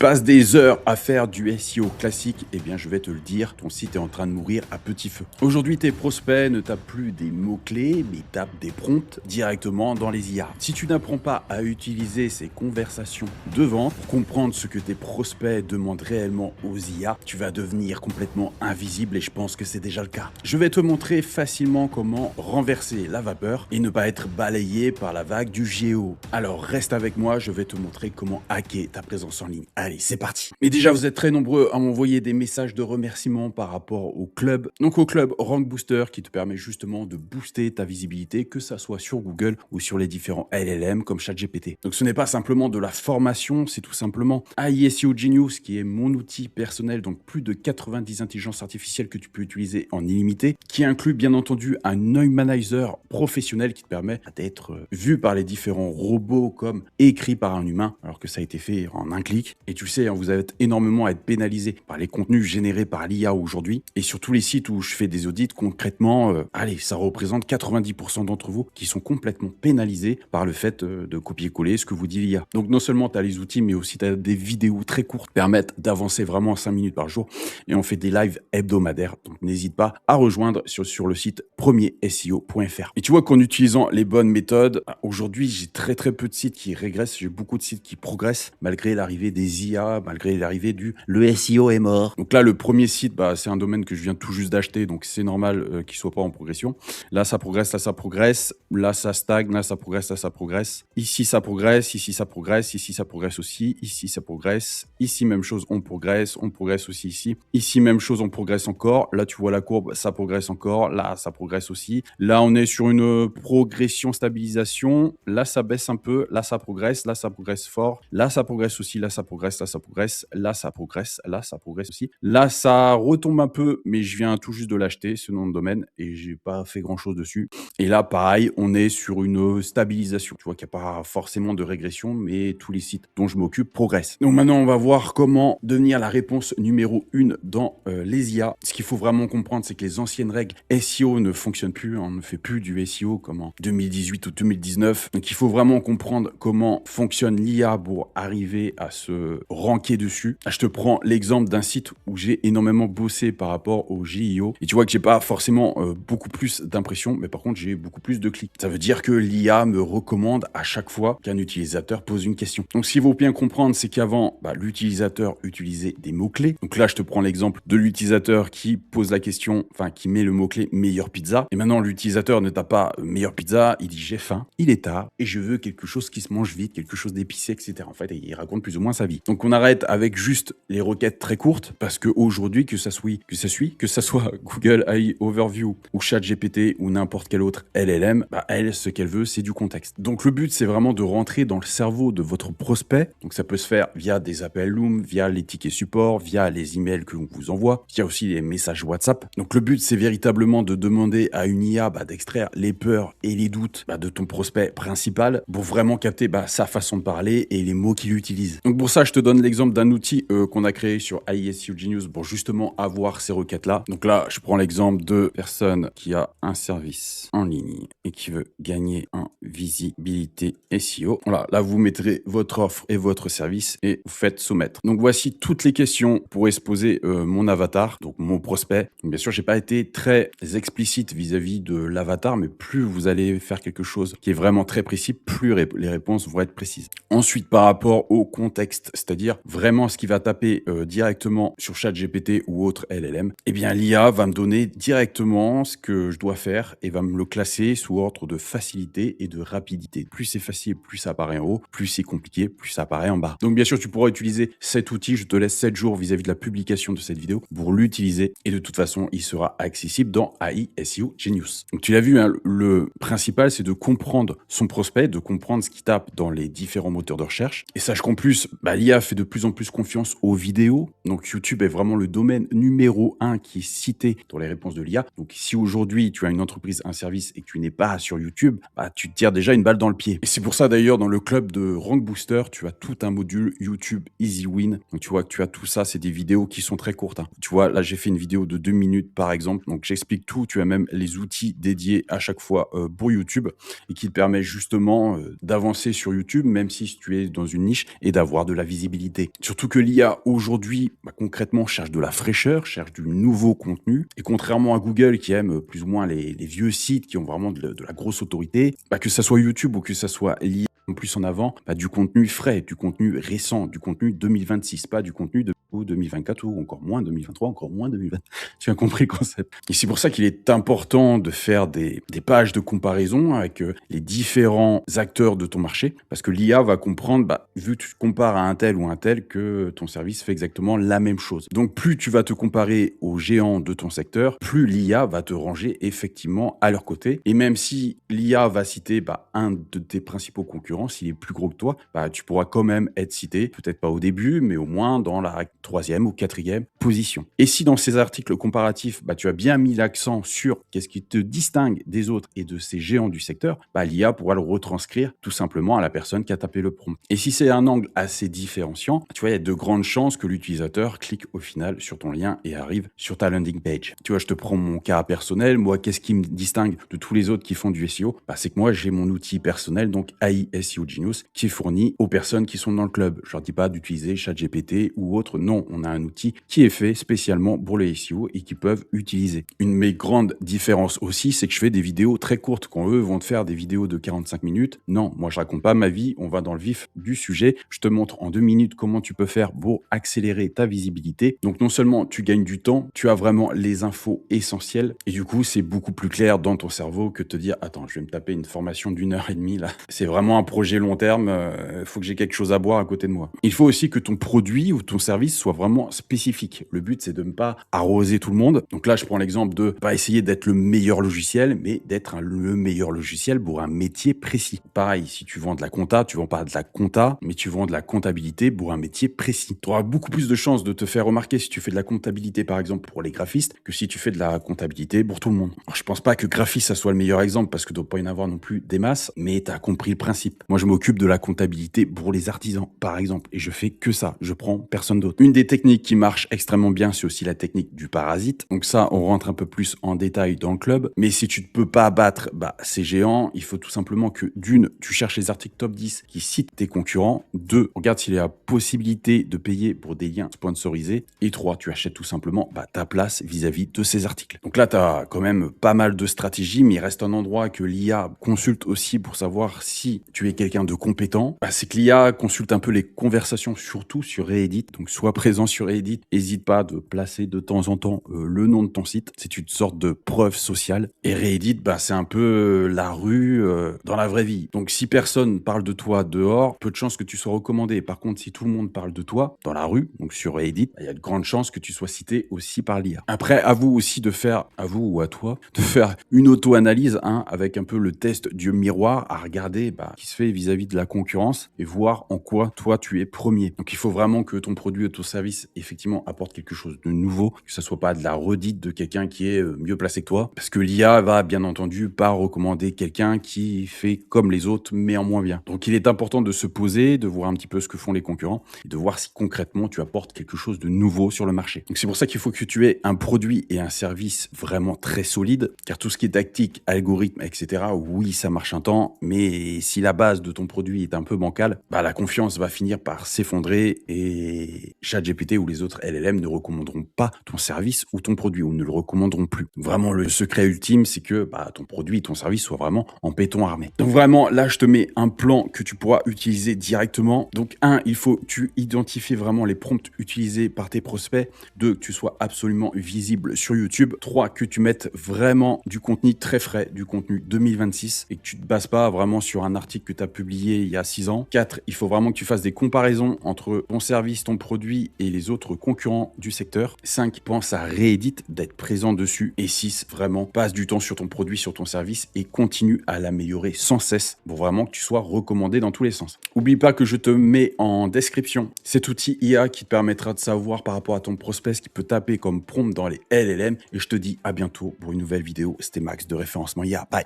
passes des heures à faire du SEO classique, eh bien je vais te le dire, ton site est en train de mourir à petit feu. Aujourd'hui, tes prospects ne tapent plus des mots-clés, mais tapent des prompts directement dans les IA. Si tu n'apprends pas à utiliser ces conversations de vente pour comprendre ce que tes prospects demandent réellement aux IA, tu vas devenir complètement invisible et je pense que c'est déjà le cas. Je vais te montrer facilement comment renverser la vapeur et ne pas être balayé par la vague du géo. Alors reste avec moi, je vais te montrer comment hacker ta présence en ligne. Allez, c'est parti. Mais déjà, vous êtes très nombreux à m'envoyer des messages de remerciement par rapport au club. Donc au club Rank Booster qui te permet justement de booster ta visibilité, que ça soit sur Google ou sur les différents LLM comme ChatGPT. Donc ce n'est pas simplement de la formation, c'est tout simplement AI SEO Genius qui est mon outil personnel, donc plus de 90 intelligences artificielles que tu peux utiliser en illimité, qui inclut bien entendu un Neumanizer professionnel qui te permet d'être vu par les différents robots comme écrit par un humain, alors que ça a été fait en un clic. Et tu sais, vous êtes énormément à être pénalisé par les contenus générés par l'IA aujourd'hui. Et sur tous les sites où je fais des audits, concrètement, allez, ça représente 90% d'entre vous qui sont complètement pénalisés par le fait de copier-coller ce que vous dit l'IA. Donc non seulement tu as les outils, mais aussi tu as des vidéos très courtes qui permettent d'avancer vraiment 5 minutes par jour. Et on fait des lives hebdomadaires. Donc n'hésite pas à rejoindre sur le site premierseo.fr. Et tu vois qu'en utilisant les bonnes méthodes, aujourd'hui j'ai très peu de sites qui régressent, j'ai beaucoup de sites qui progressent malgré l'arrivée des IA, malgré l'arrivée du le SEO est mort. Donc là le premier site, c'est un domaine que je viens tout juste d'acheter, donc c'est normal qu'il soit pas en progression. Là ça progresse, là ça stagne, là ça progresse, là ça progresse. Ici ça progresse, ici ça progresse, ici ça progresse aussi, ici ça progresse, ici même chose, on progresse aussi ici. Ici même chose, on progresse encore. Là tu vois la courbe, ça progresse encore, là ça progresse aussi. Là on est sur une progression stabilisation, là ça baisse un peu, là ça progresse fort, là ça progresse aussi, là ça progresse, là ça progresse, là ça progresse, là ça progresse aussi. Là ça retombe un peu, mais je viens tout juste de l'acheter, ce nom de domaine, et j'ai pas fait grand chose dessus. Et là pareil, on est sur une stabilisation. Tu vois qu'il n'y a pas forcément de régression, mais tous les sites dont je m'occupe progressent. Donc maintenant on va voir comment devenir la réponse numéro 1 dans les IA. Ce qu'il faut vraiment comprendre, c'est que les anciennes règles SEO ne fonctionnent plus, on ne fait plus du SEO comme en 2018 ou 2019. Donc il faut vraiment comprendre comment fonctionne l'IA pour arriver à se ranker dessus. Je te prends l'exemple d'un site où j'ai énormément bossé par rapport au GIO et tu vois que j'ai pas forcément beaucoup plus d'impressions, mais par contre j'ai beaucoup plus de clics. Ça veut dire que l'IA me recommande à chaque fois qu'un utilisateur pose une question. Donc ce qu'il faut bien comprendre, c'est qu'avant, l'utilisateur utilisait des mots-clés. Donc là je te prends l'exemple de l'utilisateur qui pose la question, qui met le mot-clé meilleure pizza. Et maintenant l'utilisateur ne tape pas meilleure pizza, il dit j'ai faim, il est tard et je veux quelque chose qui se mange vite, quelque chose d'épicé, etc. En fait, il raconte plus ou moins sa vie. Donc on arrête avec juste les requêtes très courtes parce qu'aujourd'hui, que ça soit Google AI Overview ou ChatGPT ou n'importe quel autre LLM, elle, ce qu'elle veut, c'est du contexte. Donc le but, c'est vraiment de rentrer dans le cerveau de votre prospect. Donc ça peut se faire via des appels Loom, via les tickets support, via les emails que l'on vous envoie, via aussi les messages WhatsApp. Donc le but, c'est véritablement de demander à une IA d'extraire les peurs et les doutes de ton prospect principal pour vraiment capter sa façon de parler et les mots qu'il utilise. Donc pour ça, je te donne l'exemple d'un outil qu'on a créé sur AI SEO Genius pour justement avoir ces requêtes-là. Donc là, je prends l'exemple de personne qui a un service en ligne et qui veut gagner en visibilité SEO. Voilà, là, vous mettrez votre offre et votre service et vous faites soumettre. Donc voici toutes les questions pourrait se poser mon avatar, donc mon prospect. Donc, bien sûr, j'ai pas été très explicite vis-à-vis de l'avatar, mais plus vous allez faire quelque chose qui est vraiment très précis, plus les réponses vont être précises. Ensuite, par rapport au contexte, c'est-à-dire vraiment ce qui va taper directement sur ChatGPT ou autre LLM, eh bien l'IA va me donner directement ce que je dois faire et va me le classer sous ordre de facilité et de rapidité. Plus c'est facile, plus ça apparaît en haut, plus c'est compliqué, plus ça apparaît en bas. Donc bien sûr, tu pourras utiliser cet outil, je te laisse 7 jours vis-à-vis de la publication de cette vidéo pour l'utiliser et de toute façon, il sera accessible dans AI SEO Genius. Donc tu l'as vu, le principal, c'est de comprendre son prospect, de comprendre ce qu'il tape dans les différents moteurs de recherche. Et sache qu'en plus, l'IA fait de plus en plus confiance aux vidéos. Donc YouTube est vraiment le domaine numéro 1 qui est cité dans les réponses de l'IA. Donc si aujourd'hui tu as une entreprise, un service et que tu n'es pas sur YouTube, tu te tires déjà une balle dans le pied. Et c'est pour ça d'ailleurs dans le club de Rank Booster, tu as tout un module YouTube Easy Win. Donc tu vois que tu as tout ça, c'est des vidéos qui sont très courtes. Tu vois, là j'ai fait une vidéo de 2 minutes par exemple. Donc j'explique tout, tu as même les outils dédiés à chaque fois pour YouTube et qui te permet justement d'avancer sur YouTube, même si tu es dans une niche et d'avoir de la visibilité. visibilité. Surtout que l'IA aujourd'hui, concrètement, cherche de la fraîcheur, cherche du nouveau contenu. Et contrairement à Google qui aime plus ou moins les vieux sites qui ont vraiment de la grosse autorité, que ça soit YouTube ou que ça soit l'IA plus en avant, du contenu frais, du contenu récent, du contenu 2026, pas du contenu de 2024 ou encore moins 2023, encore moins 2020. Tu as compris le concept. Et c'est pour ça qu'il est important de faire des pages de comparaison avec les différents acteurs de ton marché, parce que l'IA va comprendre, vu que tu te compares à un tel ou un tel, que ton service fait exactement la même chose. Donc plus tu vas te comparer aux géants de ton secteur, plus l'IA va te ranger effectivement à leur côté. Et même si l'IA va citer un de tes principaux concurrents, s'il est plus gros que toi, tu pourras quand même être cité, peut-être pas au début, mais au moins dans la 3e ou 4e position. Et si dans ces articles comparatifs, tu as bien mis l'accent sur qu'est-ce qui te distingue des autres et de ces géants du secteur, l'IA pourra le retranscrire tout simplement à la personne qui a tapé le prompt. Et si c'est un angle assez différenciant, tu vois, il y a de grandes chances que l'utilisateur clique au final sur ton lien et arrive sur ta landing page. Tu vois, je te prends mon cas personnel. Moi, qu'est-ce qui me distingue de tous les autres qui font du SEO? C'est que moi, j'ai mon outil personnel, donc AI SEO Genius, qui est fourni aux personnes qui sont dans le club. Je leur dis pas d'utiliser ChatGPT ou autre. Non, on a un outil qui est fait spécialement pour les SEO et qui peuvent utiliser. Une de mes grandes différences aussi, c'est que je fais des vidéos très courtes. Quand eux vont te faire des vidéos de 45 minutes, non, moi je raconte pas ma vie, on va dans le vif du sujet. Je te montre en 2 minutes comment tu peux faire pour accélérer ta visibilité. Donc non seulement tu gagnes du temps, tu as vraiment les infos essentielles et du coup c'est beaucoup plus clair dans ton cerveau que de te dire attends, je vais me taper une formation d'1 heure et demie là. C'est vraiment un projet long terme, faut que j'ai quelque chose à boire à côté de moi. Il faut aussi que ton produit ou ton service soit vraiment spécifique. Le but c'est de ne pas arroser tout le monde. Donc là je prends l'exemple de pas essayer d'être le meilleur logiciel, mais d'être le meilleur logiciel pour un métier précis. Pareil, si tu vends de la compta, tu vends pas de la compta, mais tu vends de la comptabilité pour un métier précis. Tu auras beaucoup plus de chances de te faire remarquer si tu fais de la comptabilité par exemple pour les graphistes que si tu fais de la comptabilité pour tout le monde. Alors, je pense pas que graphiste ça soit le meilleur exemple parce que doit pas y en avoir non plus des masses, mais tu as compris le principe. Moi je m'occupe de la comptabilité pour les artisans par exemple et je fais que ça, je prends personne d'autre. Une des techniques qui marche extrêmement bien, c'est aussi la technique du parasite. Donc ça, on rentre un peu plus en détail dans le club, mais si tu ne peux pas battre ces géants, il faut tout simplement que d'une, tu cherches les articles top 10 qui citent tes concurrents, 2, regarde s'il y a possibilité de payer pour des liens sponsorisés, et 3, tu achètes tout simplement ta place vis-à-vis de ces articles. Donc là, tu as quand même pas mal de stratégies, mais il reste un endroit que l'IA consulte aussi pour savoir si tu es quelqu'un de compétent. C'est que l'IA consulte un peu les conversations, surtout sur Reddit. Donc sois présent sur Reddit, n'hésite pas de placer de temps en temps le nom de ton site. C'est une sorte de preuve sociale. Et Reddit, c'est un peu la rue dans la vraie vie. Donc si personne parle de toi dehors, peu de chances que tu sois recommandé. Par contre, si tout le monde parle de toi dans la rue, donc sur Reddit, il y a de grandes chances que tu sois cité aussi par l'IA. Après, à vous aussi de faire, à vous ou à toi, de faire une auto-analyse avec un peu le test du miroir à regarder qui se fait vis-à-vis de la concurrence et voir en quoi toi tu es premier. Donc il faut vraiment que ton produit ou ton service effectivement apporte quelque chose de nouveau, que ça soit pas de la redite de quelqu'un qui est mieux placé que toi, parce que l'IA va bien entendu pas recommander quelqu'un qui fait comme les autres mais en moins bien. Donc il est important de se poser, de voir un petit peu ce que font les concurrents et de voir si concrètement tu apportes quelque chose de nouveau sur le marché. Donc c'est pour ça qu'il faut que tu aies un produit et un service vraiment très solide, car tout ce qui est tactique, algorithme, etc., oui ça marche un temps, mais si la base de ton produit est un peu bancale, la confiance va finir par s'effondrer et ChatGPT ou les autres LLM ne recommanderont pas ton service ou ton produit ou ne le recommanderont plus. Vraiment, le secret ultime, c'est que ton produit, ton service soit vraiment en béton armé. Donc vraiment, là, je te mets un plan que tu pourras utiliser directement. Donc 1, il faut que tu identifies vraiment les prompts utilisés par tes prospects. 2, que tu sois absolument visible sur YouTube. 3, que tu mettes vraiment du contenu très frais, du contenu 2026 et que tu ne te bases pas vraiment sur un article que tu as publié il y a 6 ans. 4, il faut vraiment que tu fasses des comparaisons entre ton service, ton produit et les autres concurrents du secteur. 5, pense à Reddit, d'être présent dessus. Et 6, vraiment, passe du temps sur ton produit, sur ton service et continue à l'améliorer sans cesse pour vraiment que tu sois recommandé dans tous les sens. Oublie pas que je te mets en description cet outil IA qui te permettra de savoir par rapport à ton prospect ce qu'il peut taper comme prompt dans les LLM. Et je te dis à bientôt pour une nouvelle vidéo. C'était Max de Référencement IA. Bye!